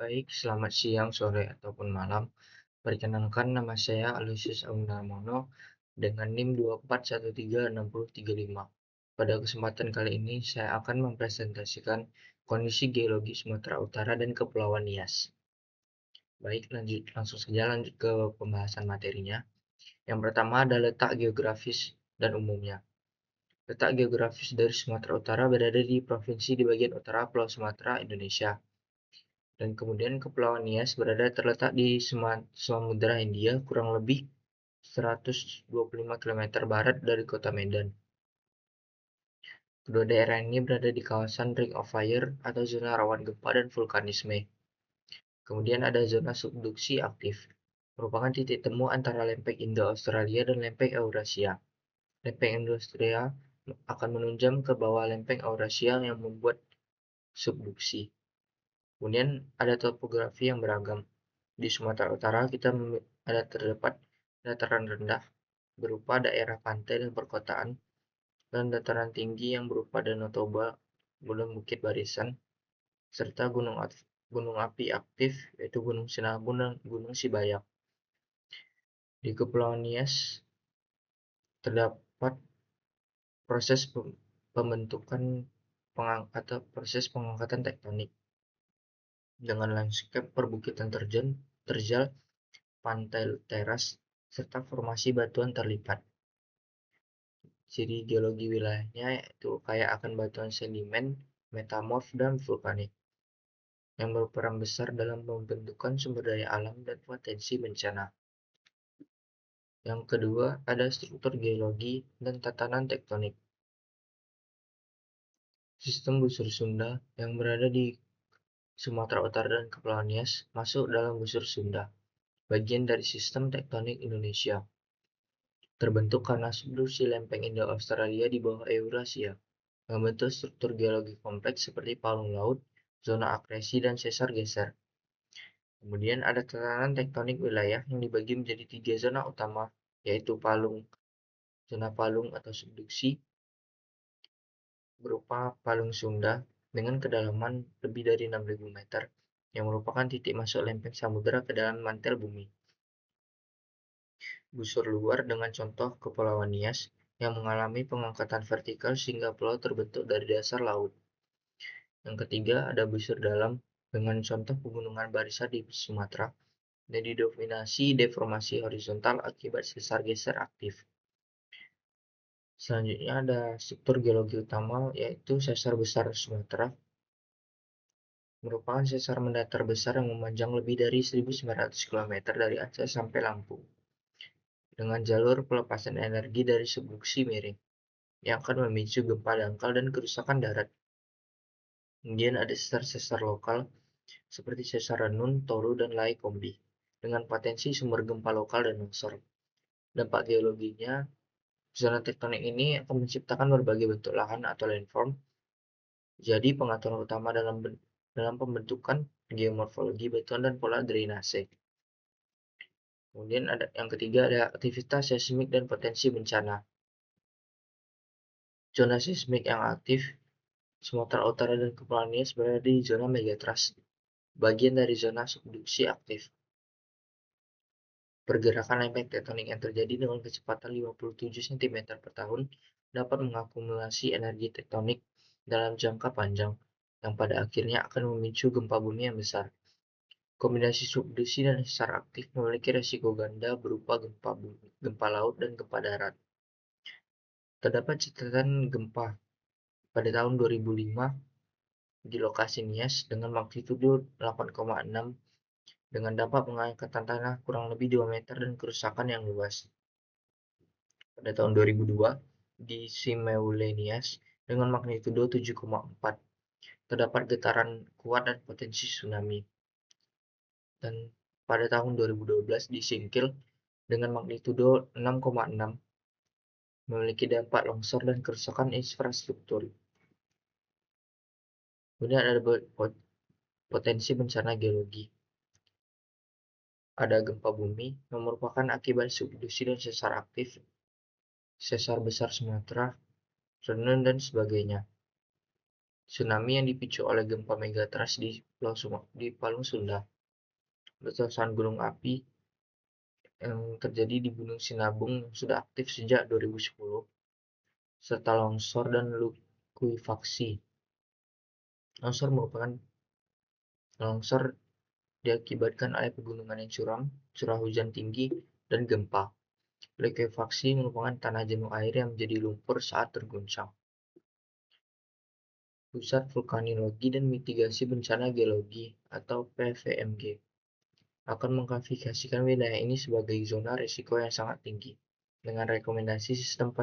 Baik, selamat siang, sore, ataupun malam. Perkenalkan, nama saya Aloysius Aunarmono dengan NIM 2413635. Pada kesempatan kali ini, saya akan mempresentasikan kondisi geologi Sumatera Utara dan Kepulauan Nias. Baik, langsung saja lanjut ke pembahasan materinya. Yang pertama ada letak geografis dan umumnya. Letak geografis dari Sumatera Utara berada di provinsi di bagian utara Pulau Sumatera, Indonesia. Dan kemudian Kepulauan Nias berada terletak di Samudra Hindia kurang lebih 125 km barat dari kota Medan. Kedua daerah ini berada di kawasan Ring of Fire atau zona rawan gempa dan vulkanisme. Kemudian ada zona subduksi aktif, merupakan titik temu antara lempeng Indo-Australia dan lempeng Eurasia. Lempeng Eurasia akan menunjam ke bawah lempeng Eurasia yang membuat subduksi. Kemudian ada topografi yang beragam. Di Sumatera Utara kita terdapat dataran rendah berupa daerah pantai dan perkotaan, dan dataran tinggi yang berupa Danau Toba, Gunung Bukit Barisan, serta gunung api aktif yaitu Gunung Sinabung dan Gunung Sibayak. Di Kepulauan Nias terdapat proses pembentukan atau proses pengangkatan tektonik dengan lanskap perbukitan terjal, pantai teras, serta formasi batuan terlipat. Ciri geologi wilayahnya yaitu kaya akan batuan sedimen, metamorf, dan vulkanik, yang berperan besar dalam pembentukan sumber daya alam dan potensi bencana. Yang kedua, ada struktur geologi dan tatanan tektonik. Sistem busur Sunda yang berada di Sumatera Utara dan Kepulauan Nias masuk dalam busur Sunda, bagian dari sistem tektonik Indonesia. Terbentuk karena subduksi lempeng Indo-Australia di bawah Eurasia, membentuk struktur geologi kompleks seperti palung laut, zona akresi, dan sesar geser. Kemudian ada tatanan tektonik wilayah yang dibagi menjadi 3 zona utama, yaitu zona palung atau subduksi, berupa palung Sunda dengan kedalaman lebih dari 6.000 meter, yang merupakan titik masuk lempeng samudera ke dalam mantel bumi. Busur luar dengan contoh Kepulauan Nias yang mengalami pengangkatan vertikal sehingga pulau terbentuk dari dasar laut. Yang ketiga ada busur dalam dengan contoh pegunungan barisan di Sumatera dan didominasi deformasi horizontal akibat sesar geser aktif. Selanjutnya ada struktur geologi utama yaitu sesar besar Sumatera, merupakan sesar mendatar besar yang memanjang lebih dari 1.900 km dari Aceh sampai Lampung, dengan jalur pelepasan energi dari subduksi miring yang akan memicu gempa dangkal dan kerusakan darat. Kemudian ada sesar-sesar lokal seperti sesar Renun, Toru, dan Lai Kombi dengan potensi sumber gempa lokal dan longsor. Dampak geologinya, zona tektonik ini akan menciptakan berbagai bentuk lahan atau landform, jadi pengaturan utama dalam pembentukan geomorfologi batuan dan pola drainase. Kemudian ada yang ketiga ada aktivitas seismik dan potensi bencana. Zona seismik yang aktif Sumatera Utara dan Kepulauan Nias berada di zona megatrust, bagian dari zona subduksi aktif. Pergerakan lempeng tektonik yang terjadi dengan kecepatan 57 cm per tahun dapat mengakumulasi energi tektonik dalam jangka panjang, yang pada akhirnya akan memicu gempa bumi yang besar. Kombinasi subduksi dan sesar aktif memiliki resiko ganda berupa gempa laut, dan gempa darat. Terdapat catatan gempa pada tahun 2005 di lokasi Nias dengan magnitudo 8,6 dengan dampak pengangkatan tanah kurang lebih 2 meter dan kerusakan yang luas. Pada tahun 2002 di Simeulue Nias dengan magnitudo 7,4 terdapat getaran kuat dan potensi tsunami. Dan pada tahun 2012 di Singkil dengan magnitudo 6,6 memiliki dampak longsor dan kerusakan infrastruktur. Kemudian ada potensi bencana geologi. Ada gempa bumi yang merupakan akibat subduksi dan sesar aktif, sesar besar Sumatera, Renun, dan sebagainya. tsunami yang dipicu oleh gempa megatrust di Palu Sunda, letusan gunung api yang terjadi di Gunung Sinabung yang sudah aktif sejak 2010, serta longsor dan likuifaksi. Longsor diakibatkan oleh pegunungan yang curam, curah hujan tinggi, dan gempa. Likuifaksi merupakan tanah jenuh air yang menjadi lumpur saat terguncang. Pusat Vulkanologi dan Mitigasi Bencana Geologi atau PVMG akan mengklasifikasikan wilayah ini sebagai zona risiko yang sangat tinggi dengan rekomendasi sistem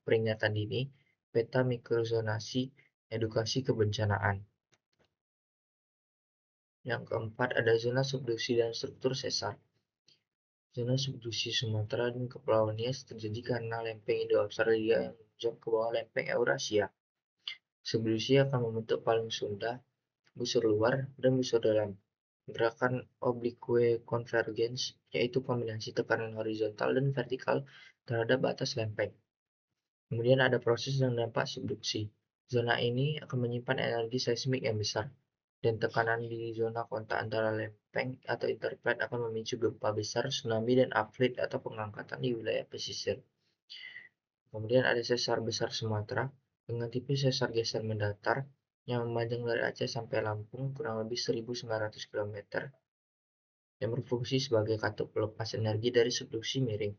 peringatan dini, peta mikrozonasi, edukasi kebencanaan. Yang keempat ada zona subduksi dan struktur sesar. Zona subduksi Sumatera dan Kepulauan Nias terjadi karena lempeng Indo-Australia yang menjorok ke bawah lempeng Eurasia. Subduksi akan membentuk palung Sunda, busur luar, dan busur dalam. Gerakan oblique convergence, yaitu kombinasi tekanan horizontal dan vertikal terhadap batas lempeng. Kemudian ada proses dan dampak subduksi. Zona ini akan menyimpan energi seismik yang besar, dan tekanan di zona kontak antara lempeng atau interplate akan memicu gempa besar, tsunami, dan upflate atau pengangkatan di wilayah pesisir. Kemudian ada sesar besar Sumatera dengan tipe sesar geser mendatar yang memanjang dari Aceh sampai Lampung kurang lebih 1.900 km yang berfungsi sebagai katup pelepas energi dari subduksi miring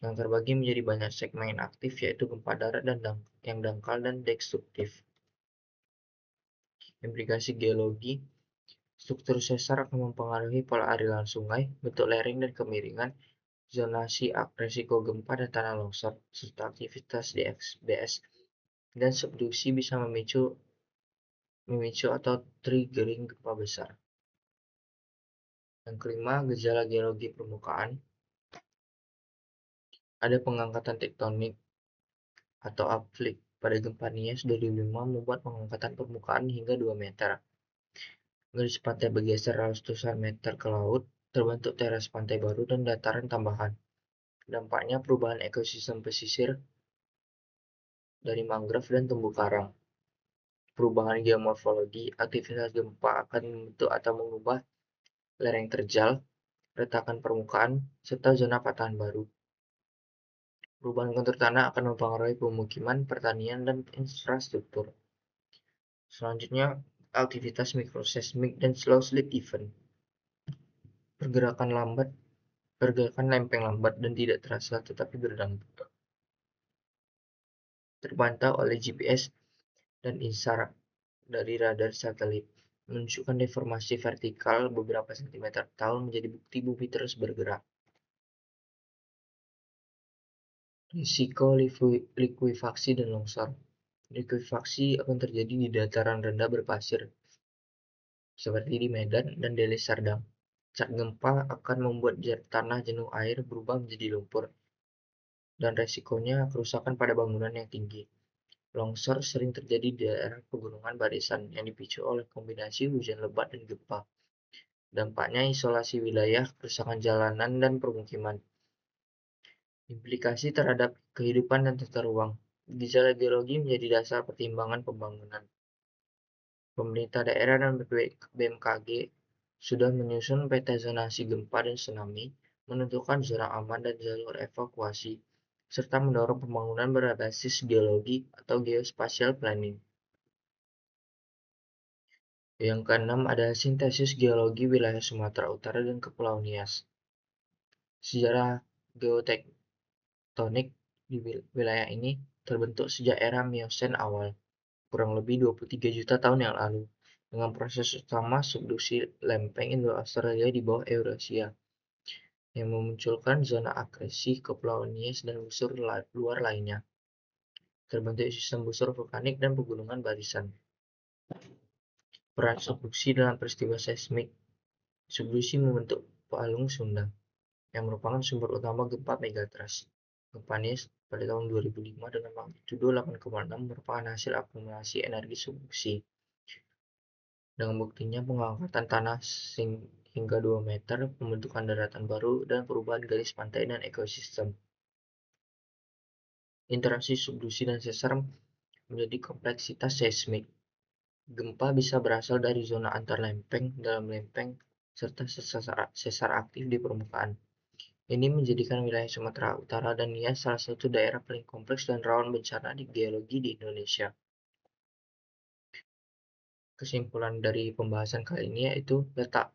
yang terbagi menjadi banyak segmen aktif yaitu gempa darat dan yang dangkal dan destruktif. Implikasi geologi, struktur sesar akan mempengaruhi pola aliran sungai, bentuk lereng dan kemiringan, zonasi resiko gempa dan tanah longsor, serta aktivitas di XBS, dan subduksi bisa memicu atau triggering gempa besar. Yang kelima, gejala geologi permukaan. Ada pengangkatan tektonik atau upflate pada gempa Nias 2005 membuat pengangkatan permukaan hingga 2 meter. Garis pantai bergeser ratusan meter ke laut, terbentuk teras pantai baru dan dataran tambahan. Dampaknya perubahan ekosistem pesisir dari mangrove dan terumbu karang. Perubahan geomorfologi, aktivitas gempa akan membentuk atau mengubah lereng terjal, retakan permukaan, serta zona patahan baru. Perubahan kontur tanah akan mempengaruhi pemukiman, pertanian, dan infrastruktur. Selanjutnya, aktivitas mikroseismik dan slow slip event. Pergerakan lempeng lambat dan tidak terasa tetapi berdampak. Terpantau oleh GPS dan INSAR dari radar satelit menunjukkan deformasi vertikal beberapa sentimeter per tahun menjadi bukti bumi terus bergerak. Risiko likuifaksi dan longsor. Likuifaksi akan terjadi di dataran rendah berpasir, seperti di Medan dan Deli Serdang. Saat gempa akan membuat tanah jenuh air berubah menjadi lumpur, dan resikonya kerusakan pada bangunan yang tinggi. Longsor sering terjadi di daerah pegunungan barisan yang dipicu oleh kombinasi hujan lebat dan gempa. Dampaknya isolasi wilayah, kerusakan jalanan, dan permukiman. Implikasi terhadap kehidupan dan tata ruang. Gejala geologi menjadi dasar pertimbangan pembangunan. Pemerintah daerah dan BMKG sudah menyusun peta zonasi gempa dan tsunami, menentukan zona aman dan jalur evakuasi, serta mendorong pembangunan berbasis geologi atau geospatial planning. Yang keenam ada sintesis geologi wilayah Sumatera Utara dan Kepulauan Nias. Sejarah geotektonik di wilayah ini terbentuk sejak era Miocene awal, kurang lebih 23 juta tahun yang lalu, dengan proses utama subduksi lempeng Indo-Australia di bawah Eurasia, yang memunculkan zona akresi Kepulauan Nias dan busur luar lainnya. Terbentuk sistem busur vulkanik dan pegunungan barisan. Peran subduksi dalam peristiwa seismik. Subduksi membentuk palung Sunda, yang merupakan sumber utama gempa megatrust. Gempa Nias pada tahun 2005 dengan magnitudo 8,6 merupakan hasil akumulasi energi subduksi. Dengan buktinya pengangkatan tanah hingga 2 meter, pembentukan daratan baru, dan perubahan garis pantai dan ekosistem. Interaksi subduksi dan sesar menjadi kompleksitas seismik. Gempa bisa berasal dari zona antar lempeng, dalam lempeng, serta sesar aktif di permukaan. Ini menjadikan wilayah Sumatera Utara dan Nias salah satu daerah paling kompleks dan rawan bencana di geologi di Indonesia. Kesimpulan dari pembahasan kali ini yaitu letak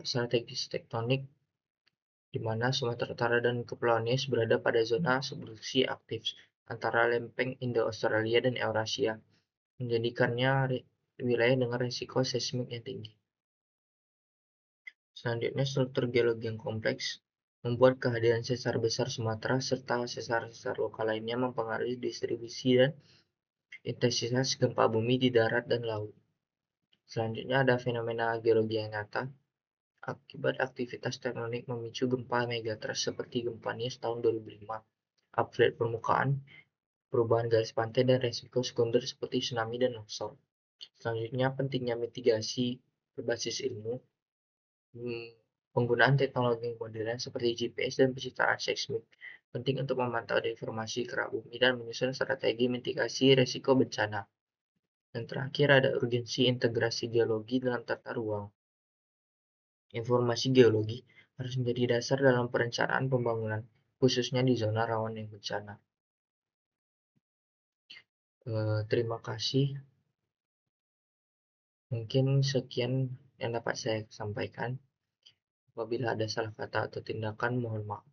strategis tektonik di mana Sumatera Utara dan Kepulauan Nias berada pada zona subduksi aktif antara lempeng Indo-Australia dan Eurasia, menjadikannya wilayah dengan risiko seismik yang tinggi. Selanjutnya, struktur geologi yang kompleks membuat kehadiran sesar besar Sumatera serta sesar-sesar lokal lainnya mempengaruhi distribusi dan intensitas gempa bumi di darat dan laut. Selanjutnya ada fenomena geologi yang nyata. Akibat aktivitas tektonik memicu gempa megatrust seperti gempa Nias tahun 2005, upgrade permukaan, perubahan garis pantai, dan resiko sekunder seperti tsunami dan longsor. Selanjutnya, pentingnya mitigasi berbasis ilmu. Penggunaan teknologi modern seperti GPS dan pencitraan seismik penting untuk memantau deformasi kerak bumi dan menyusun strategi mitigasi resiko bencana. Dan terakhir ada urgensi integrasi geologi dalam tata ruang. Informasi geologi harus menjadi dasar dalam perencanaan pembangunan, khususnya di zona rawan yang bencana. Terima kasih. Mungkin sekian yang dapat saya sampaikan. Apabila ada salah kata atau tindakan, mohon maaf.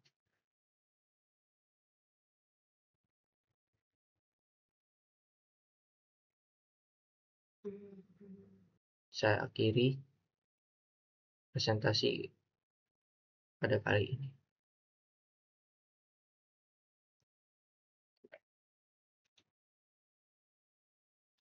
Saya akhiri presentasi pada kali ini.